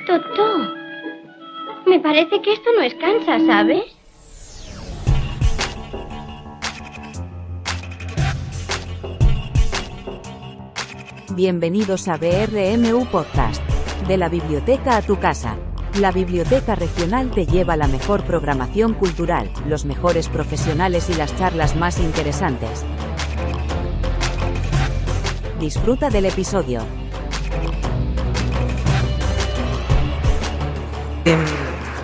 Totó, me parece que esto no es Kansas, ¿sabes? Bienvenidos a BRMU Podcast, de la biblioteca a tu casa. La Biblioteca Regional te lleva la mejor programación cultural, los mejores profesionales y las charlas más interesantes. Disfruta del episodio.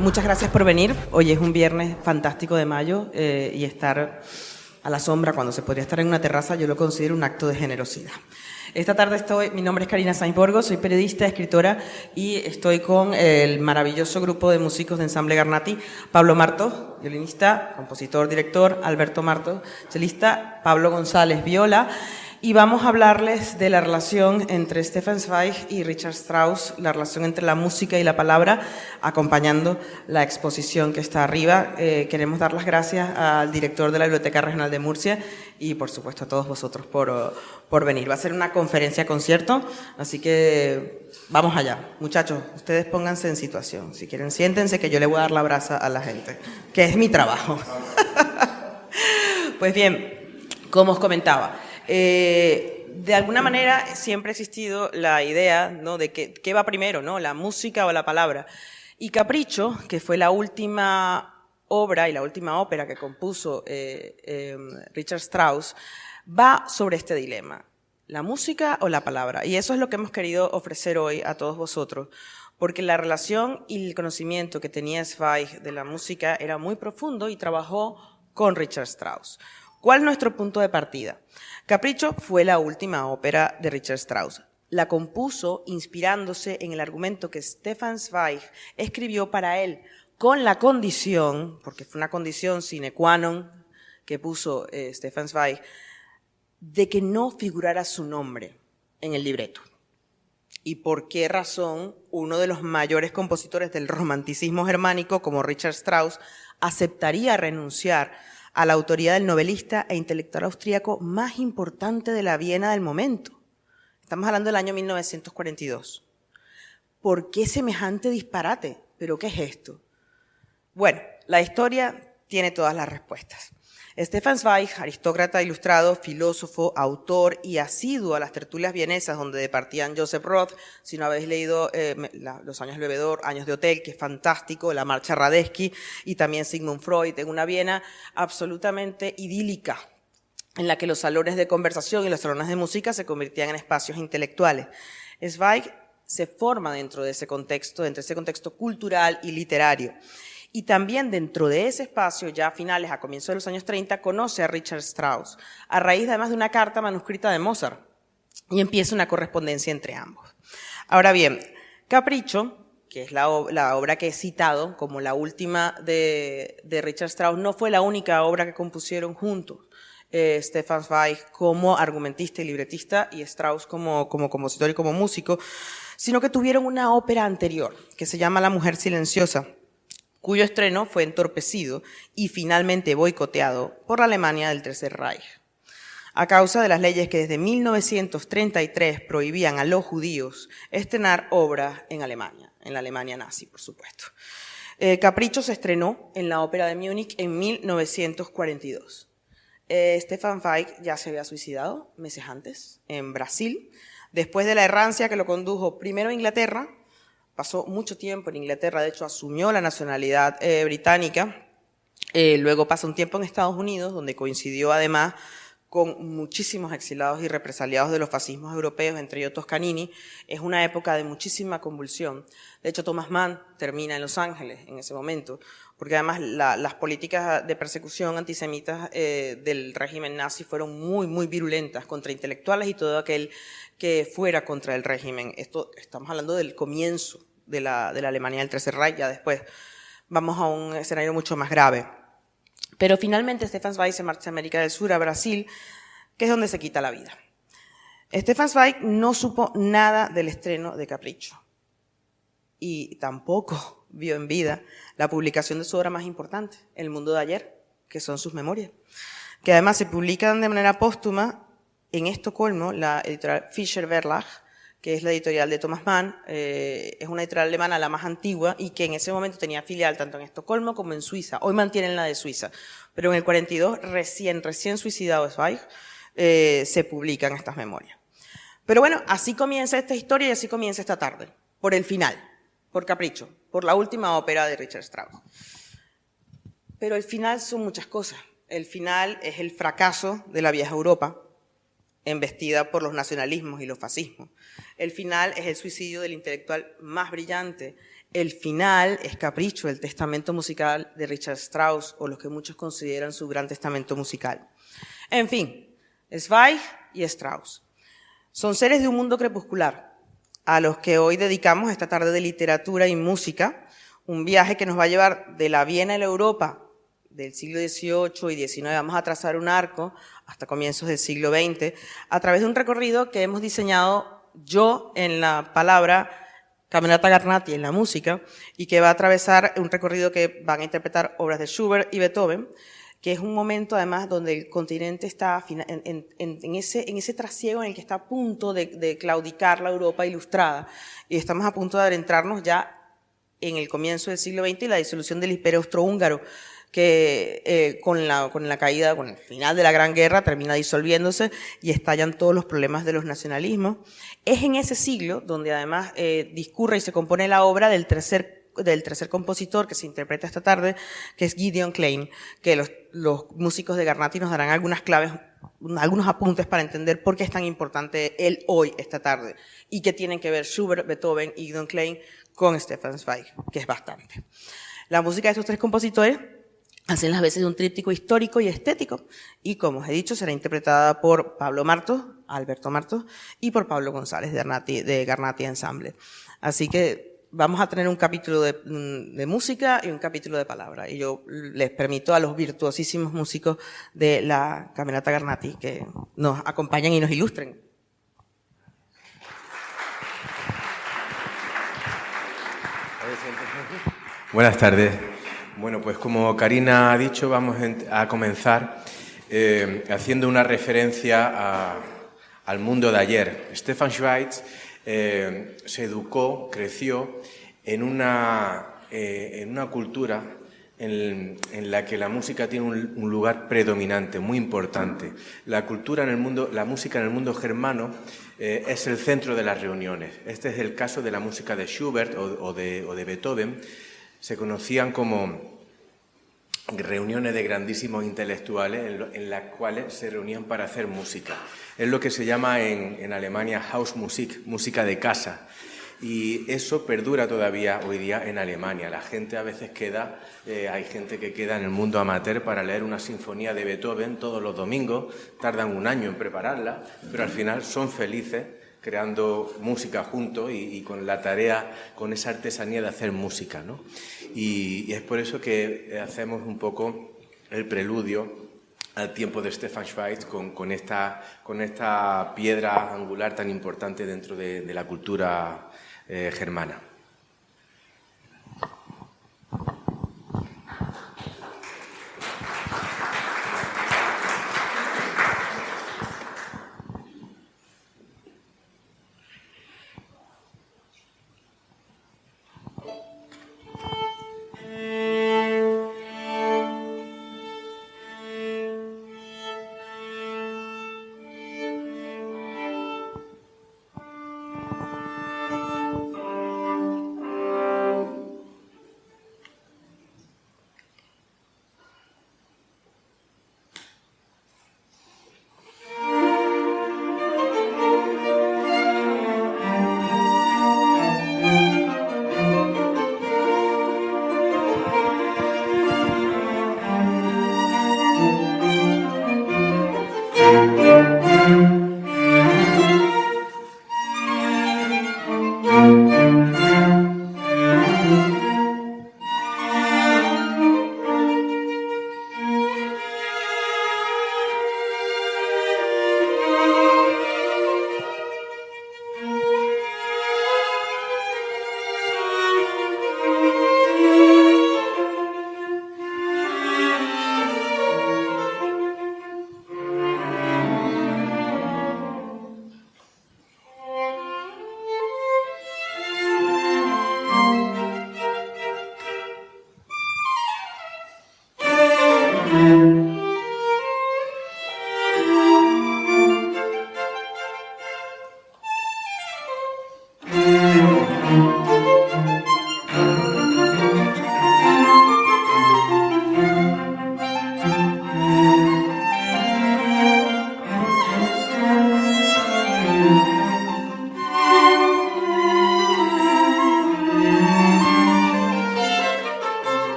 Muchas gracias por venir. Hoy es un viernes fantástico de mayo y estar a la sombra cuando se podría estar en una terraza yo lo considero un acto de generosidad. Esta tarde mi nombre es Karina Sainz Borgo, soy periodista, escritora y estoy con el maravilloso grupo de músicos de Ensamble Garnati, Pablo Marto, violinista, compositor, director, Alberto Marto, chelista, Pablo González, viola. Y vamos a hablarles de la relación entre Stefan Zweig y Richard Strauss, la relación entre la música y la palabra, acompañando la exposición que está arriba. Queremos dar las gracias al director de la Biblioteca Regional de Murcia y, por supuesto, a todos vosotros por venir. Va a ser una conferencia-concierto, así que vamos allá. Muchachos, ustedes pónganse en situación. Si quieren, siéntense que yo le voy a dar la brasa a la gente, que es mi trabajo. Pues bien, como os comentaba, de alguna manera siempre ha existido la idea, ¿no?, de que qué va primero, ¿no?, la música o la palabra. Y Capriccio, que fue la última obra y la última ópera que compuso Richard Strauss, va sobre este dilema, la música o la palabra. Y eso es lo que hemos querido ofrecer hoy a todos vosotros, porque la relación y el conocimiento que tenía Zweig de la música era muy profundo y trabajó con Richard Strauss. ¿Cuál es nuestro punto de partida? Capriccio fue la última ópera de Richard Strauss. La compuso inspirándose en el argumento que Stefan Zweig escribió para él, con la condición, porque fue una condición sine qua non que puso Stefan Zweig, de que no figurara su nombre en el libreto. ¿Y por qué razón uno de los mayores compositores del romanticismo germánico, como Richard Strauss, aceptaría renunciar a la autoría del novelista e intelectual austríaco más importante de la Viena del momento? Estamos hablando del año 1942. ¿Por qué semejante disparate? ¿Pero qué es esto? Bueno, la historia tiene todas las respuestas. Stefan Zweig, aristócrata ilustrado, filósofo, autor y asiduo a las tertulias vienesas donde departían Joseph Roth. Si no habéis leído Los años del bebedor, Años de hotel, que es fantástico, La marcha Radetzky y también Sigmund Freud, en una Viena absolutamente idílica, en la que los salones de conversación y los salones de música se convertían en espacios intelectuales. Zweig se forma dentro de ese contexto cultural y literario. Y también dentro de ese espacio, ya a finales, a comienzos de los años 30, conoce a Richard Strauss, a raíz además de una carta manuscrita de Mozart, y empieza una correspondencia entre ambos. Ahora bien, Capriccio, que es la obra que he citado como la última de Richard Strauss, no fue la única obra que compusieron juntos. Stefan Zweig como argumentista y libretista y Strauss como compositor y como músico, sino que tuvieron una ópera anterior que se llama La mujer silenciosa, cuyo estreno fue entorpecido y finalmente boicoteado por la Alemania del Tercer Reich, a causa de las leyes que desde 1933 prohibían a los judíos estrenar obras en Alemania, en la Alemania nazi, por supuesto. Capriccio se estrenó en la Ópera de Múnich en 1942. Stefan Zweig ya se había suicidado meses antes, en Brasil, después de la errancia que lo condujo primero a Inglaterra. Pasó mucho tiempo en Inglaterra, de hecho asumió la nacionalidad británica, luego pasó un tiempo en Estados Unidos, donde coincidió además con muchísimos exilados y represaliados de los fascismos europeos, entre ellos Toscanini. Es una época de muchísima convulsión. De hecho, Thomas Mann termina en Los Ángeles en ese momento, porque además las políticas de persecución antisemitas del régimen nazi fueron muy, muy virulentas contra intelectuales y todo aquel que fuera contra el régimen. Estamos hablando del comienzo de la Alemania del Tercer Reich, ya después vamos a un escenario mucho más grave. Pero finalmente Stefan Zweig se marcha a América del Sur, a Brasil, que es donde se quita la vida. Stefan Zweig no supo nada del estreno de Capriccio y tampoco vio en vida la publicación de su obra más importante, El mundo de ayer, que son sus memorias, que además se publican de manera póstuma en Estocolmo, la editorial Fischer Verlag, que es la editorial de Thomas Mann. Es una editorial alemana, la más antigua, y que en ese momento tenía filial tanto en Estocolmo como en Suiza. Hoy mantienen la de Suiza, pero en el 42, recién suicidado Zweig, se publican estas memorias. Pero bueno, así comienza esta historia y así comienza esta tarde, por el final, por Capricho, por la última ópera de Richard Strauss. Pero el final son muchas cosas. El final es el fracaso de la vieja Europa, embestida por los nacionalismos y los fascismos. El final es el suicidio del intelectual más brillante. El final es Capricho, el testamento musical de Richard Strauss, o lo que muchos consideran su gran testamento musical. En fin, Zweig y Strauss son seres de un mundo crepuscular, a los que hoy dedicamos esta tarde de literatura y música, un viaje que nos va a llevar de la Viena y la Europa del siglo XVIII y XIX, vamos a trazar un arco hasta comienzos del siglo XX, a través de un recorrido que hemos diseñado yo en la palabra, Camerata Garnati en la música, y que va a atravesar un recorrido que van a interpretar obras de Schubert y Beethoven, que es un momento además donde el continente está en ese trasiego en el que está a punto de claudicar la Europa ilustrada, y estamos a punto de adentrarnos ya en el comienzo del siglo XX y la disolución del Imperio Austrohúngaro, que con la caída, con el final de la Gran Guerra, termina disolviéndose y estallan todos los problemas de los nacionalismos. Es en ese siglo donde además discurre y se compone la obra del tercer compositor que se interpreta esta tarde, que es Gideon Klein, que los músicos de Garnati nos darán algunas claves, algunos apuntes para entender por qué es tan importante él hoy, esta tarde, y qué tienen que ver Schubert, Beethoven y Gideon Klein con Stefan Zweig, que es bastante. La música de estos tres compositores hacen las veces de un tríptico histórico y estético, y como os he dicho, será interpretada por Pablo Martos, Alberto Martos, y por Pablo González de Garnati Ensemble. Así que vamos a tener un capítulo de música y un capítulo de palabra, y yo les permito a los virtuosísimos músicos de la Camerata Garnati que nos acompañen y nos ilustren. Buenas tardes. Bueno, pues como Karina ha dicho, vamos a comenzar haciendo una referencia al mundo de ayer. Stefan Zweig se educó, creció en una cultura en la que la música tiene un lugar predominante, muy importante. La música en el mundo germano es el centro de las reuniones. Este es el caso de la música de Schubert o de Beethoven. Se conocían como reuniones de grandísimos intelectuales en las cuales se reunían para hacer música. Es lo que se llama en Alemania Hausmusik, música de casa. Y eso perdura todavía hoy día en Alemania. La gente a veces hay gente que queda en el mundo amateur para leer una sinfonía de Beethoven todos los domingos, tardan un año en prepararla, pero al final son felices creando música juntos y con la tarea, con esa artesanía de hacer música, ¿no? Y es por eso que hacemos un poco el preludio al tiempo de Stefan Zweig con esta piedra angular tan importante dentro de la cultura germana.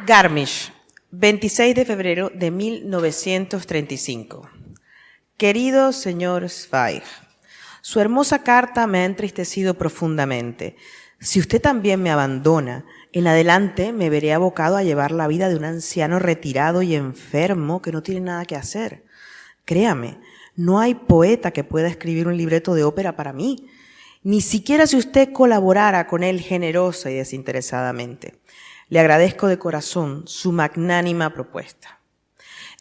Garmisch, 26 de febrero de 1935. Querido señor Zweig, su hermosa carta me ha entristecido profundamente. Si usted también me abandona, en adelante me veré abocado a llevar la vida de un anciano retirado y enfermo que no tiene nada que hacer. Créame, no hay poeta que pueda escribir un libreto de ópera para mí, ni siquiera si usted colaborara con él generosa y desinteresadamente. Le agradezco de corazón su magnánima propuesta.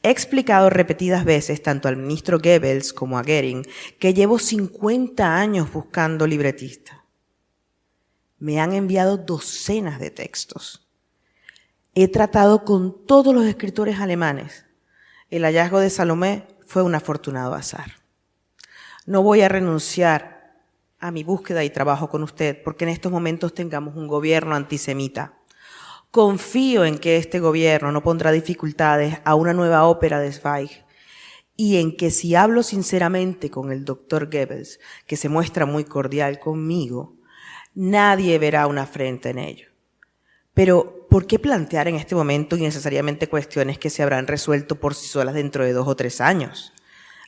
He explicado repetidas veces tanto al ministro Goebbels como a Goering que llevo 50 años buscando libretista. Me han enviado docenas de textos. He tratado con todos los escritores alemanes. El hallazgo de Salomé fue un afortunado azar. No voy a renunciar a mi búsqueda y trabajo con usted porque en estos momentos tengamos un gobierno antisemita. Confío en que este gobierno no pondrá dificultades a una nueva ópera de Zweig y en que si hablo sinceramente con el doctor Goebbels, que se muestra muy cordial conmigo, nadie verá una afrenta en ello. Pero, ¿por qué plantear en este momento innecesariamente cuestiones que se habrán resuelto por sí solas dentro de 2 o 3 años?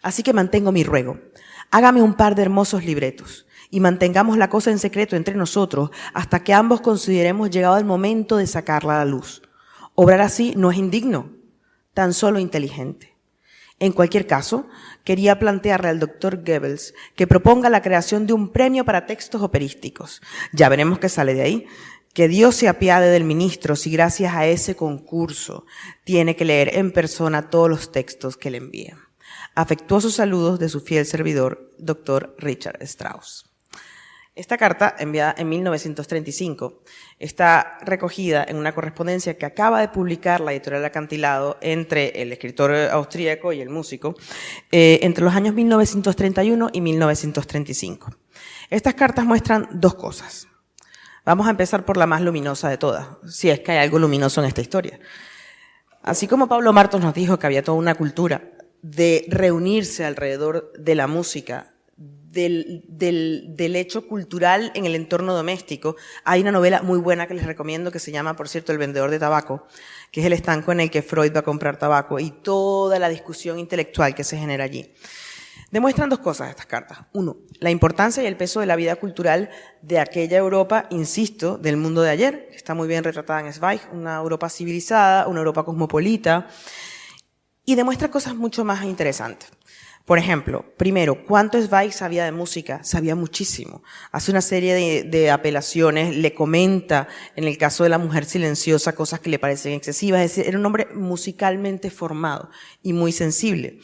Así que mantengo mi ruego. Hágame un par de hermosos libretos y mantengamos la cosa en secreto entre nosotros hasta que ambos consideremos llegado el momento de sacarla a la luz. Obrar así no es indigno, tan solo inteligente. En cualquier caso, quería plantearle al doctor Goebbels que proponga la creación de un premio para textos operísticos. Ya veremos qué sale de ahí. Que Dios se apiade del ministro si gracias a ese concurso tiene que leer en persona todos los textos que le envían. Afectuosos saludos de su fiel servidor, doctor Richard Strauss. Esta carta, enviada en 1935, está recogida en una correspondencia que acaba de publicar la editorial Acantilado entre el escritor austríaco y el músico entre los años 1931 y 1935. Estas cartas muestran 2 cosas. Vamos a empezar por la más luminosa de todas, si es que hay algo luminoso en esta historia. Así como Pablo Martos nos dijo que había toda una cultura de reunirse alrededor de la música, del hecho cultural en el entorno doméstico, hay una novela muy buena que les recomiendo que se llama, por cierto, El vendedor de tabaco, que es el estanco en el que Freud va a comprar tabaco y toda la discusión intelectual que se genera allí. Demuestran 2 cosas estas cartas. 1, la importancia y el peso de la vida cultural de aquella Europa, insisto, del mundo de ayer, que está muy bien retratada en Zweig, una Europa civilizada, una Europa cosmopolita, y demuestra cosas mucho más interesantes. Por ejemplo, primero, ¿cuánto Zweig sabía de música? Sabía muchísimo. Hace una serie de apelaciones, le comenta, en el caso de la mujer silenciosa, cosas que le parecen excesivas. Es decir, era un hombre musicalmente formado y muy sensible.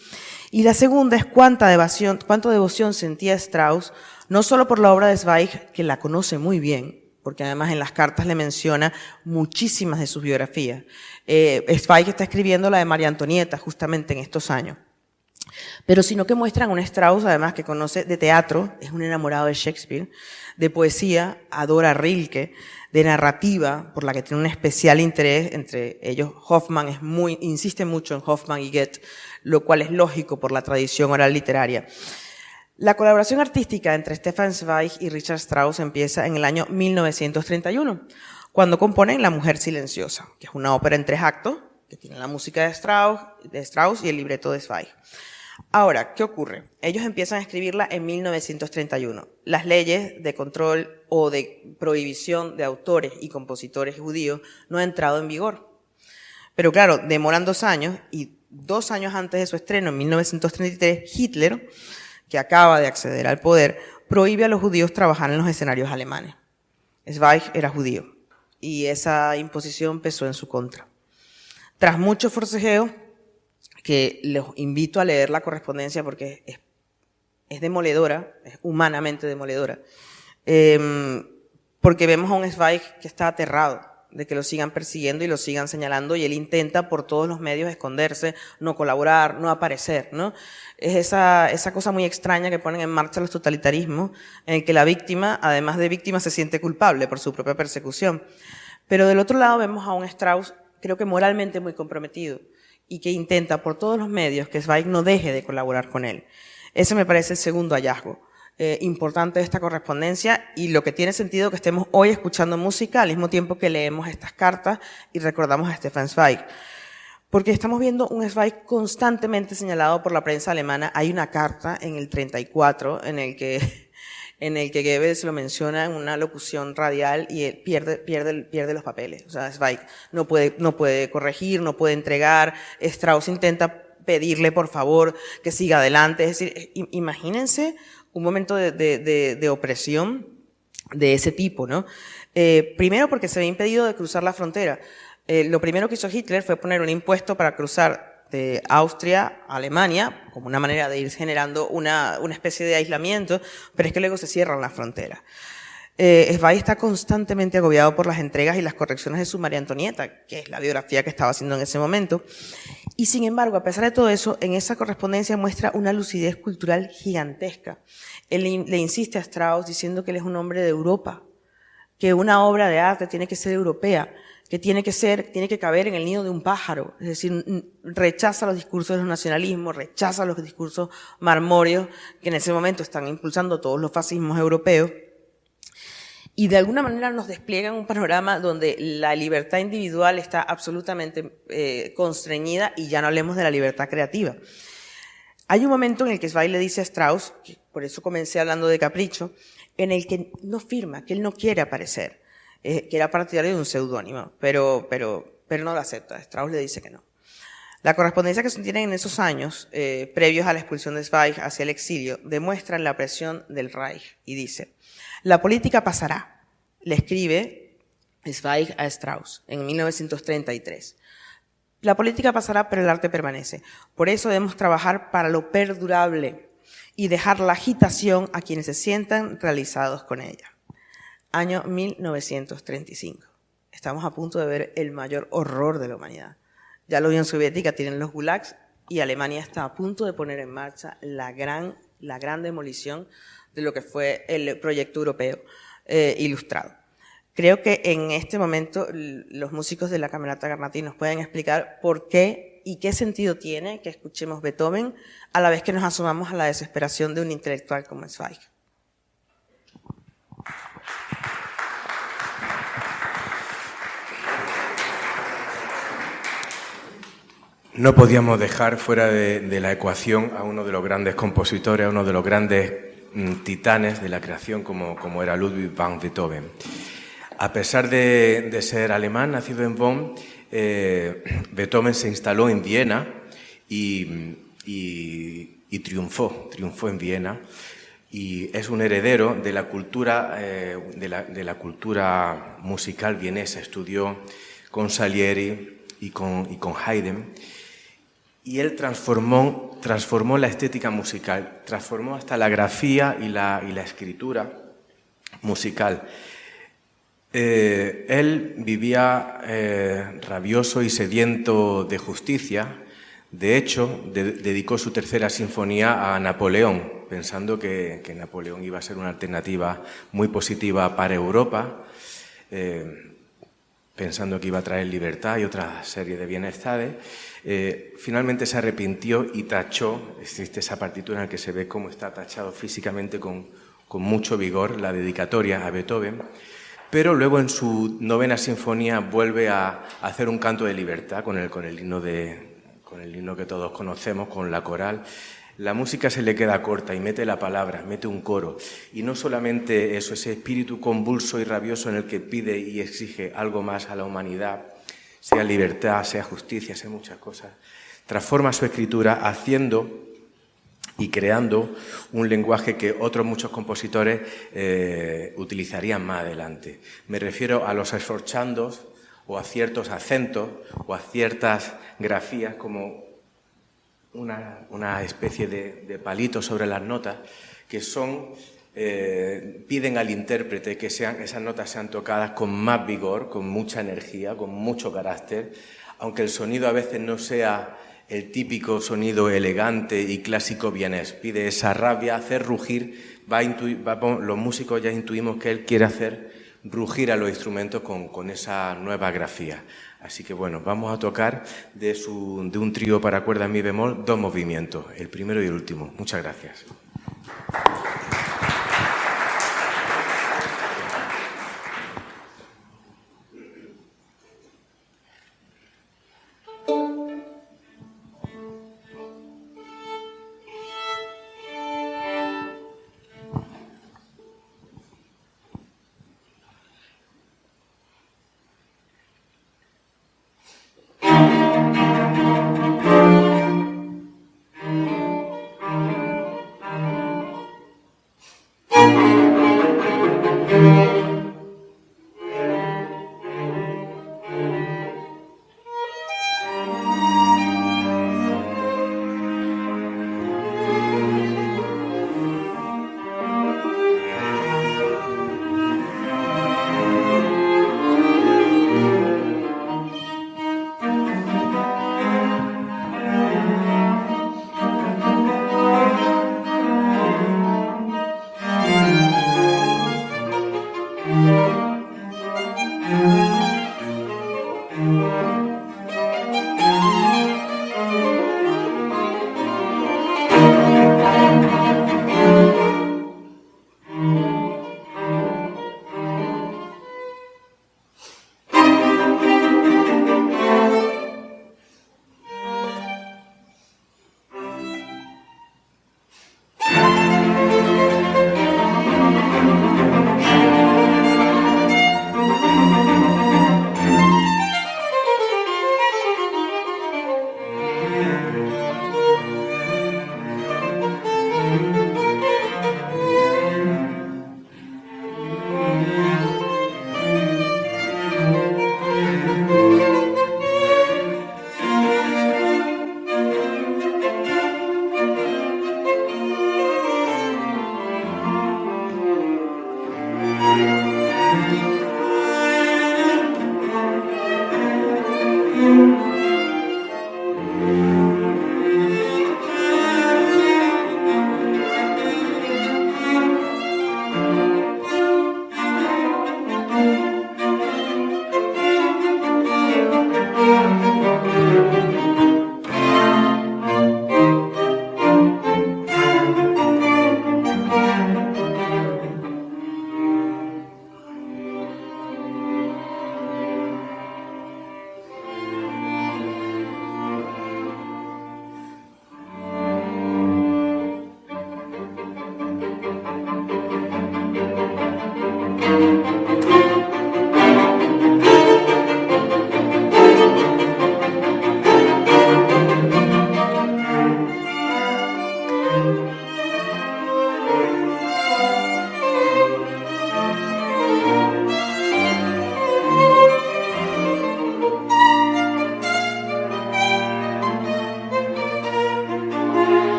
Y la segunda es cuánta devoción sentía Strauss, no solo por la obra de Zweig, que la conoce muy bien, porque además en las cartas le menciona muchísimas de sus biografías. Zweig está escribiendo la de María Antonieta justamente en estos años. sino que muestran un Strauss, además, que conoce de teatro, es un enamorado de Shakespeare, de poesía, adora Rilke, de narrativa, por la que tiene un especial interés. Entre ellos, Hoffmann insiste mucho en Hoffmann y Goethe, lo cual es lógico por la tradición oral literaria. La colaboración artística entre Stefan Zweig y Richard Strauss empieza en el año 1931, cuando componen La mujer silenciosa, que es una ópera en 3 actos, que tiene la música de Strauss y el libreto de Zweig. Ahora, ¿qué ocurre? Ellos empiezan a escribirla en 1931. Las leyes de control o de prohibición de autores y compositores judíos no han entrado en vigor. Pero claro, demoran 2 años, y 2 años antes de su estreno, en 1933, Hitler, que acaba de acceder al poder, prohíbe a los judíos trabajar en los escenarios alemanes. Zweig era judío, y esa imposición pesó en su contra. Tras mucho forcejeo, que les invito a leer la correspondencia porque es demoledora, es humanamente demoledora, porque vemos a un Zweig que está aterrado de que lo sigan persiguiendo y lo sigan señalando, y él intenta por todos los medios esconderse, no colaborar, no aparecer, ¿no? Es esa cosa muy extraña que ponen en marcha los totalitarismos, en el que la víctima, además de víctima, se siente culpable por su propia persecución. Pero del otro lado vemos a un Strauss, creo que moralmente muy comprometido, y que intenta por todos los medios que Zweig no deje de colaborar con él. Ese me parece el segundo hallazgo importante de esta correspondencia, y lo que tiene sentido que estemos hoy escuchando música al mismo tiempo que leemos estas cartas y recordamos a Stefan Zweig. Porque estamos viendo un Zweig constantemente señalado por la prensa alemana. Hay una carta en el 34 en el que Goebbels lo menciona en una locución radial, y él pierde los papeles. O sea, Zweig no puede corregir, no puede entregar. Strauss intenta pedirle, por favor, que siga adelante. Es decir, imagínense un momento de opresión de ese tipo, ¿no? Primero porque se ve impedido de cruzar la frontera. Lo primero que hizo Hitler fue poner un impuesto para cruzar de Austria a Alemania, como una manera de ir generando una especie de aislamiento, pero es que luego se cierran las fronteras. Zweig está constantemente agobiado por las entregas y las correcciones de su María Antonieta, que es la biografía que estaba haciendo en ese momento. Y sin embargo, a pesar de todo eso, en esa correspondencia muestra una lucidez cultural gigantesca. Él le insiste a Strauss diciendo que él es un hombre de Europa, que una obra de arte tiene que ser europea, que tiene que caber en el nido de un pájaro. Es decir, rechaza los discursos de los nacionalismos, rechaza los discursos marmóreos que en ese momento están impulsando todos los fascismos europeos, y de alguna manera nos despliegan un panorama donde la libertad individual está absolutamente constreñida, y ya no hablemos de la libertad creativa. Hay un momento en el que Zweig le dice a Strauss, que por eso comencé hablando de Capricho, en el que no firma, que él no quiere aparecer, que era partidario de un seudónimo, pero no lo acepta. Strauss le dice que no. La correspondencia que se tienen en esos años, previos a la expulsión de Zweig hacia el exilio, demuestran la presión del Reich, y dice: la política pasará, le escribe Zweig a Strauss en 1933. La política pasará, pero el arte permanece. Por eso debemos trabajar para lo perdurable y dejar la agitación a quienes se sientan realizados con ella. Año 1935. Estamos a punto de ver el mayor horror de la humanidad. Ya la Unión Soviética tiene los gulags, y Alemania está a punto de poner en marcha la gran demolición de lo que fue el proyecto europeo ilustrado. Creo que en este momento los músicos de la Camerata Garnati nos pueden explicar por qué y qué sentido tiene que escuchemos Beethoven a la vez que nos asomamos a la desesperación de un intelectual como Zweig. No podíamos dejar fuera de la ecuación a uno de los grandes compositores, a uno de los grandes titanes de la creación como era Ludwig van Beethoven. A pesar de ser alemán, nacido en Bonn, Beethoven se instaló en Viena y triunfó en Viena, y es un heredero de la cultura, de la cultura musical vienesa. Estudió con Salieri y con Haydn, y él transformó la estética musical, transformó hasta la grafía y la escritura musical. Él vivía rabioso y sediento de justicia, De hecho, dedicó su tercera sinfonía a Napoleón, pensando que Napoleón iba a ser una alternativa muy positiva para Europa, pensando que iba a traer libertad y otra serie de bienestares. Finalmente se arrepintió y tachó, existe esa partitura en la que se ve cómo está tachado físicamente con mucho vigor la dedicatoria a Beethoven, pero luego en su novena sinfonía vuelve a hacer un canto de libertad con el himno que todos conocemos, con la coral. La música se le queda corta y mete la palabra, mete un coro. Y no solamente eso, ese espíritu convulso y rabioso en el que pide y exige algo más a la humanidad, sea libertad, sea justicia, sea muchas cosas, transforma su escritura haciendo y creando un lenguaje que otros muchos compositores utilizarían más adelante. Me refiero a los esforchandos o a ciertos acentos o a ciertas grafías como una especie de palitos sobre las notas que piden al intérprete que esas notas sean tocadas con más vigor, con mucha energía, con mucho carácter, aunque el sonido a veces no sea el sonido elegante y clásico vienés. Pide esa rabia, hacer rugir, los músicos ya intuimos que él quiere hacer rugir a los instrumentos con esa nueva grafía. Así que bueno, vamos a tocar de un trío para cuerda en mi bemol 2 movimientos, el primero y el último. Muchas gracias.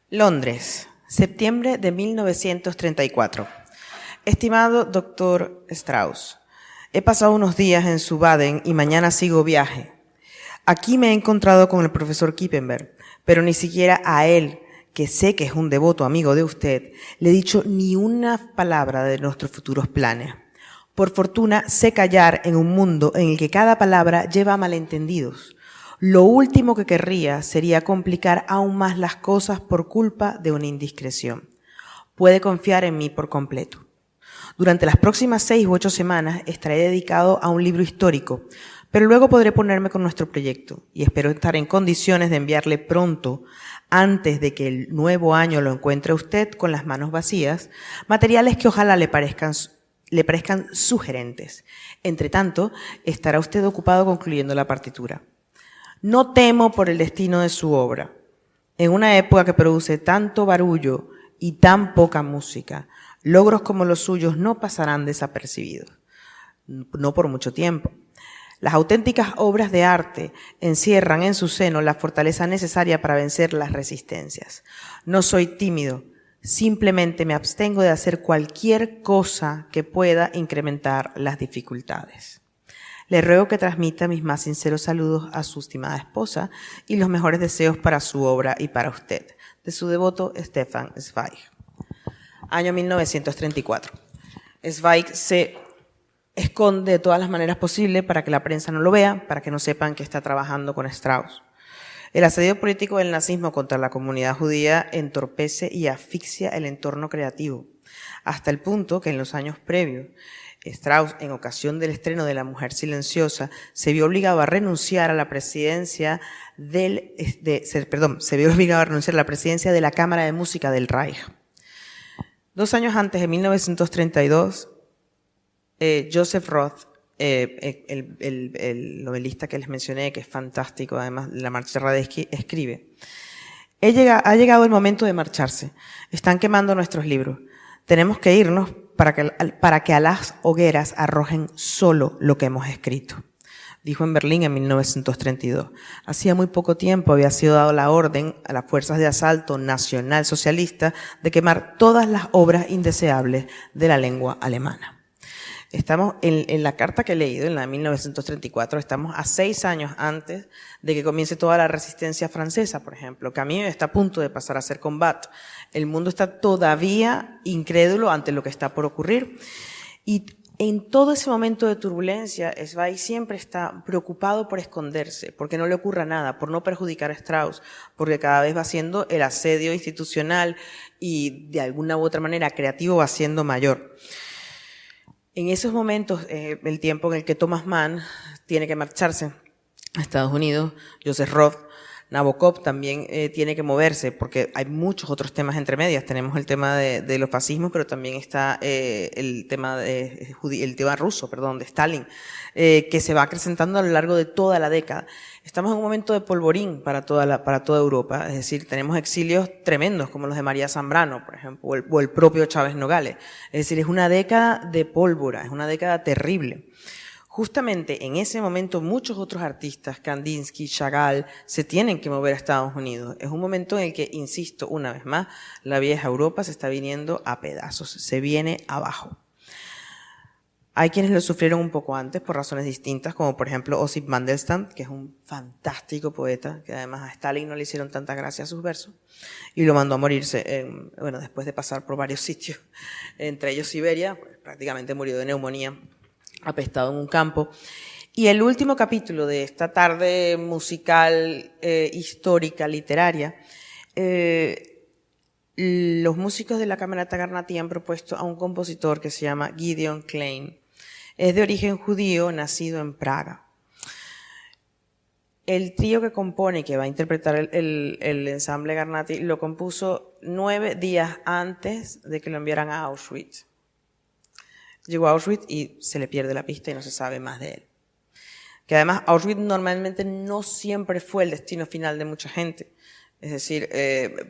Londres, septiembre de 1934. Estimado doctor Strauss, he pasado unos días en su Baden y mañana sigo viaje. Aquí me he encontrado con el profesor Kippenberg, pero ni siquiera a él, que sé que es un devoto amigo de usted, le he dicho ni una palabra de nuestros futuros planes. Por fortuna, sé callar en un mundo en el que cada palabra lleva a malentendidos. Lo último que querría sería complicar aún más las cosas por culpa de una indiscreción. Puede confiar en mí por completo. Durante las próximas 6 u 8 semanas estaré dedicado a un libro histórico, pero luego podré ponerme con nuestro proyecto y espero estar en condiciones de enviarle pronto, antes de que el nuevo año lo encuentre usted con las manos vacías, materiales que ojalá le parezcan sugerentes. Entre tanto, estará usted ocupado concluyendo la partitura. No temo por el destino de su obra. En una época que produce tanto barullo y tan poca música, logros como los suyos no pasarán desapercibidos, no por mucho tiempo. Las auténticas obras de arte encierran en su seno la fortaleza necesaria para vencer las resistencias. No soy tímido, simplemente me abstengo de hacer cualquier cosa que pueda incrementar las dificultades. Le ruego que transmita mis más sinceros saludos a su estimada esposa y los mejores deseos para su obra y para usted. De su devoto Stefan Zweig. Año 1934. Zweig se esconde de todas las maneras posibles para que la prensa no lo vea, para que no sepan que está trabajando con Strauss. El asedio político del nazismo contra la comunidad judía entorpece y asfixia el entorno creativo, hasta el punto que en los años previos, Strauss, en ocasión del estreno de La mujer silenciosa, se vio obligado a renunciar a la presidencia de la Cámara de Música del Reich. 2 años antes, en 1932, Joseph Roth, el novelista que les mencioné, que es fantástico, además de La marcha de Radetzky, escribe: ha llegado el momento de marcharse. Están quemando nuestros libros. Tenemos que irnos para que a las hogueras arrojen solo lo que hemos escrito. Dijo en Berlín en 1932. Hacía muy poco tiempo había sido dado la orden a las fuerzas de asalto nacional socialista de quemar todas las obras indeseables de la lengua alemana. Estamos en la carta que he leído, en la de 1934, estamos a 6 años antes de que comience toda la resistencia francesa, por ejemplo. Camus está a punto de pasar a ser Combat. El mundo está todavía incrédulo ante lo que está por ocurrir. Y en todo ese momento de turbulencia, Zweig siempre está preocupado por esconderse, porque no le ocurra nada, por no perjudicar a Strauss, porque cada vez va siendo el asedio institucional y de alguna u otra manera creativo va siendo mayor. En esos momentos, el tiempo en el que Thomas Mann tiene que marcharse a Estados Unidos, Joseph Roth, Nabokov también tiene que moverse, porque hay muchos otros temas entre medias. Tenemos el tema de los fascismos, pero también está el tema ruso, de Stalin, que se va acrecentando a lo largo de toda la década. Estamos en un momento de polvorín para toda Europa, es decir, tenemos exilios tremendos como los de María Zambrano, por ejemplo, o el propio Chávez Nogales. Es decir, es una década de pólvora, es una década terrible. Justamente en ese momento muchos otros artistas, Kandinsky, Chagall, se tienen que mover a Estados Unidos. Es un momento en el que, insisto, una vez más, la vieja Europa se está viniendo a pedazos, se viene abajo. Hay quienes lo sufrieron un poco antes por razones distintas, como por ejemplo Osip Mandelstam, que es un fantástico poeta, que además a Stalin no le hicieron tanta gracia a sus versos, y lo mandó a morirse, después de pasar por varios sitios, entre ellos Siberia, pues, prácticamente murió de neumonía, apestado en un campo. Y el último capítulo de esta tarde musical, histórica, literaria, los músicos de la Camerata Garnati han propuesto a un compositor que se llama Gideon Klein. Es de origen judío, nacido en Praga. El trío que compone y que va a interpretar el ensamble Garnati lo compuso 9 días antes de que lo enviaran a Auschwitz. Llegó a Auschwitz y se le pierde la pista y no se sabe más de él. Que además Auschwitz normalmente no siempre fue el destino final de mucha gente. Es decir,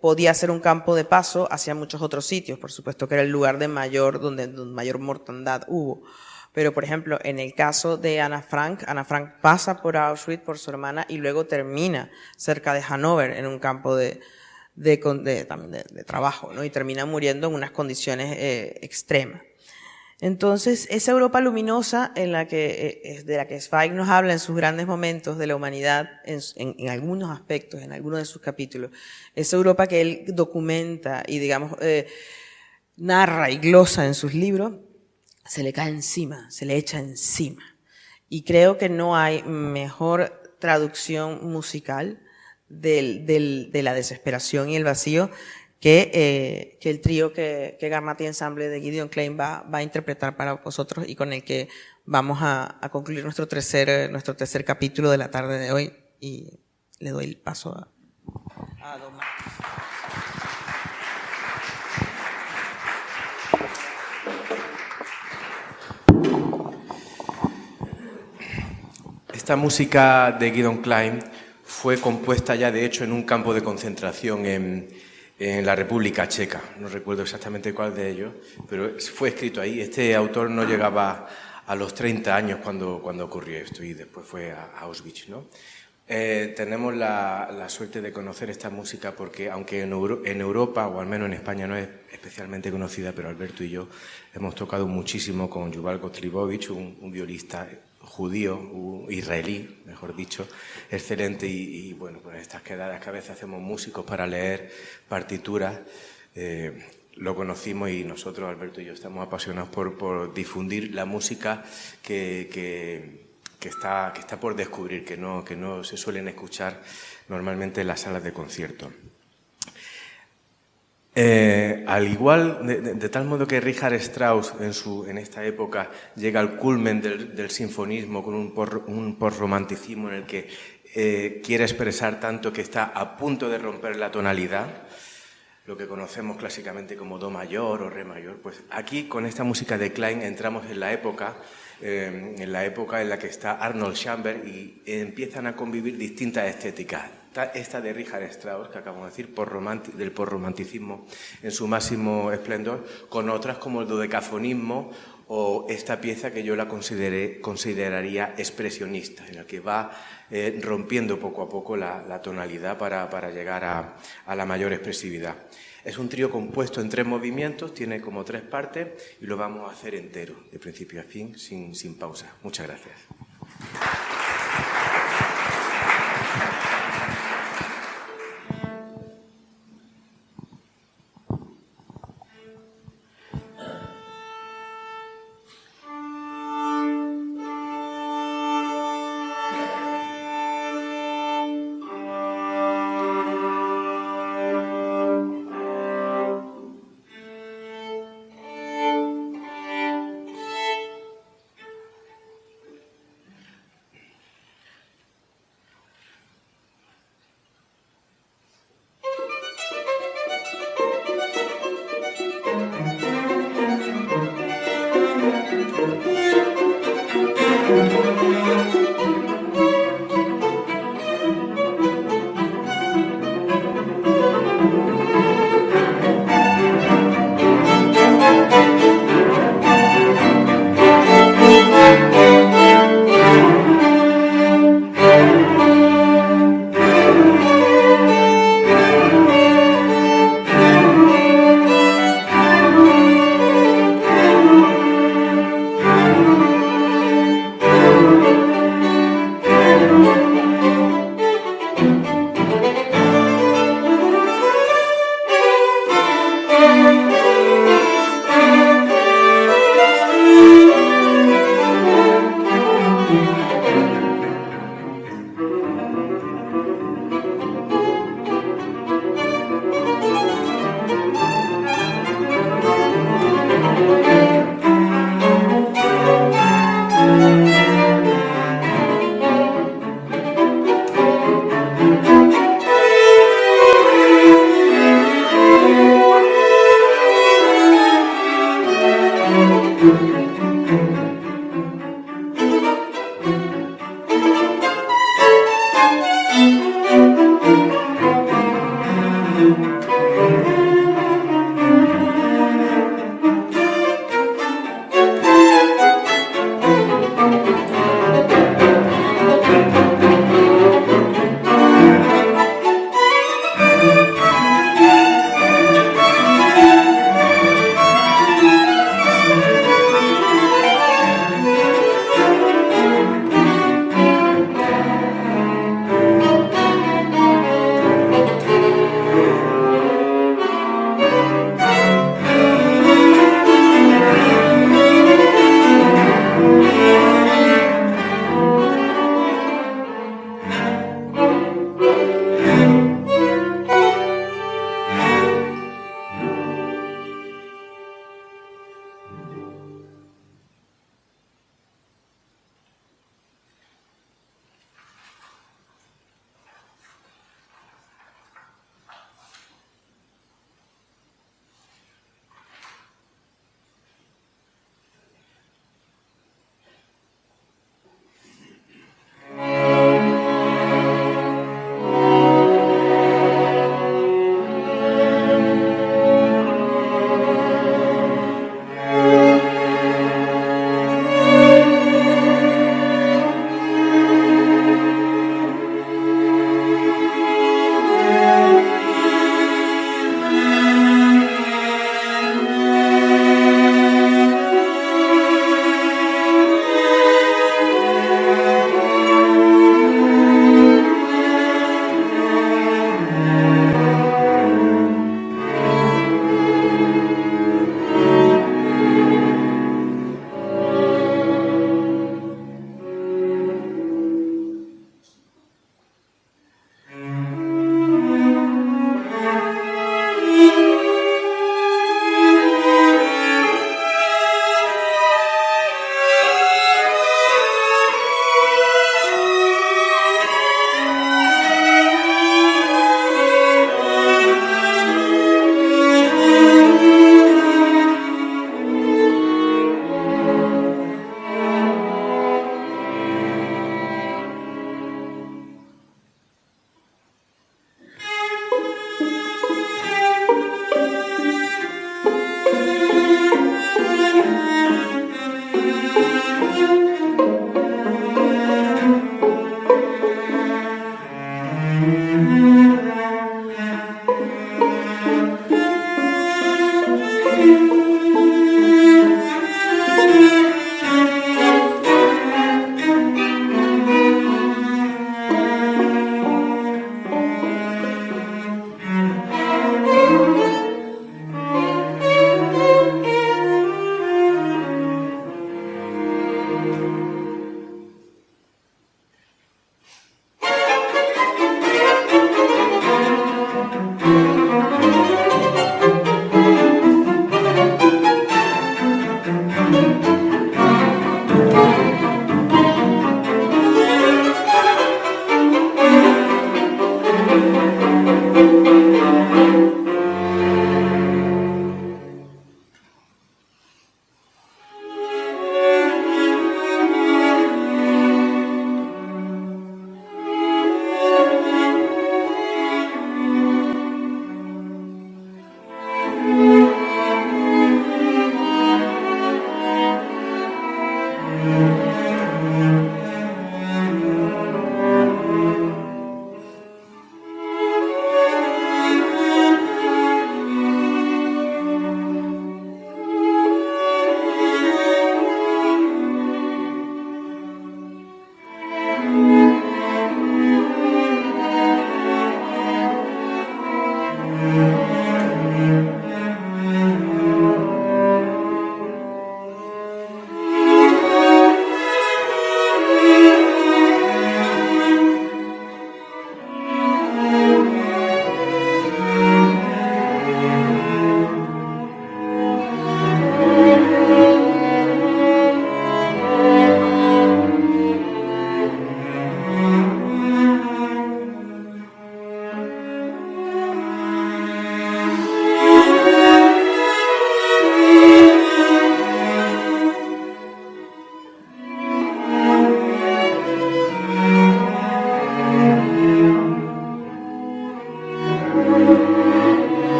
podía ser un campo de paso hacia muchos otros sitios, por supuesto que era el lugar donde mayor mortandad hubo. Pero, por ejemplo, en el caso de Ana Frank pasa por Auschwitz por su hermana y luego termina cerca de Hannover, en un campo de también de trabajo, ¿no? Y terminan muriendo en unas condiciones extremas. Entonces, esa Europa luminosa de la que Zweig nos habla en sus grandes momentos de la humanidad, en algunos aspectos, en algunos de sus capítulos, esa Europa que él documenta y, digamos, narra y glosa en sus libros, se le cae encima, se le echa encima. Y creo que no hay mejor traducción musical de la desesperación y el vacío que el trío que Garmaty Ensemble de Gideon Klein va a interpretar para vosotros y con el que vamos a concluir nuestro tercer capítulo de la tarde de hoy. Y le doy el paso a don Marcos. Esta música de Gideon Klein fue compuesta ya, de hecho, en un campo de concentración en la República Checa. No recuerdo exactamente cuál de ellos, pero fue escrito ahí. Este autor no llegaba a los 30 años cuando ocurrió esto y después fue a Auschwitz, ¿no? Tenemos la suerte de conocer esta música porque, aunque en Europa, o al menos en España, no es especialmente conocida, pero Alberto y yo hemos tocado muchísimo con Yuval Gotlibovich, un violista judío, israelí, mejor dicho, excelente y bueno, pues estas quedadas que a veces hacemos músicos para leer partituras, lo conocimos y nosotros, Alberto y yo, estamos apasionados por difundir la música que está por descubrir, que no se suelen escuchar normalmente en las salas de concierto. Al igual, de tal modo que Richard Strauss en esta época llega al culmen del sinfonismo con un postromanticismo en el que quiere expresar tanto que está a punto de romper la tonalidad, lo que conocemos clásicamente como do mayor o re mayor, pues aquí con esta música de Klein entramos en la época en la que está Arnold Schoenberg y empiezan a convivir distintas estéticas. Esta de Richard Strauss, que acabamos de decir, del posromanticismo en su máximo esplendor, con otras como el dodecafonismo o esta pieza que yo la consideraría expresionista, en la que va rompiendo poco a poco la tonalidad para llegar a la mayor expresividad. Es un trío compuesto en 3 movimientos, tiene como 3 partes y lo vamos a hacer entero, de principio a fin, sin pausa. Muchas gracias.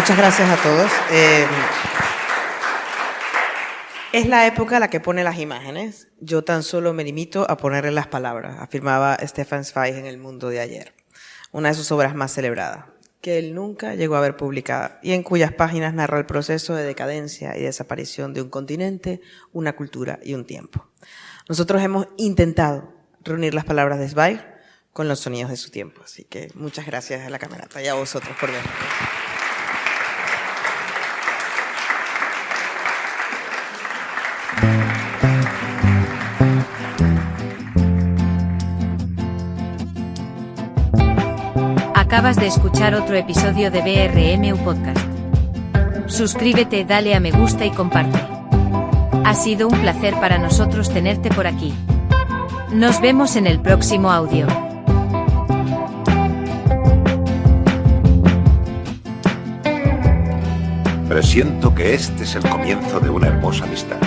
Muchas gracias a todos. Es la época la que pone las imágenes. Yo tan solo me limito a ponerle las palabras, afirmaba Stefan Zweig en El Mundo de Ayer, una de sus obras más celebradas, que él nunca llegó a ver publicada y en cuyas páginas narra el proceso de decadencia y desaparición de un continente, una cultura y un tiempo. Nosotros hemos intentado reunir las palabras de Zweig con los sonidos de su tiempo, así que muchas gracias a la camerata y a vosotros por venir. Acabas de escuchar otro episodio de BRMU Podcast. Suscríbete, dale a me gusta y comparte. Ha sido un placer para nosotros tenerte por aquí. Nos vemos en el próximo audio. Presiento que este es el comienzo de una hermosa amistad.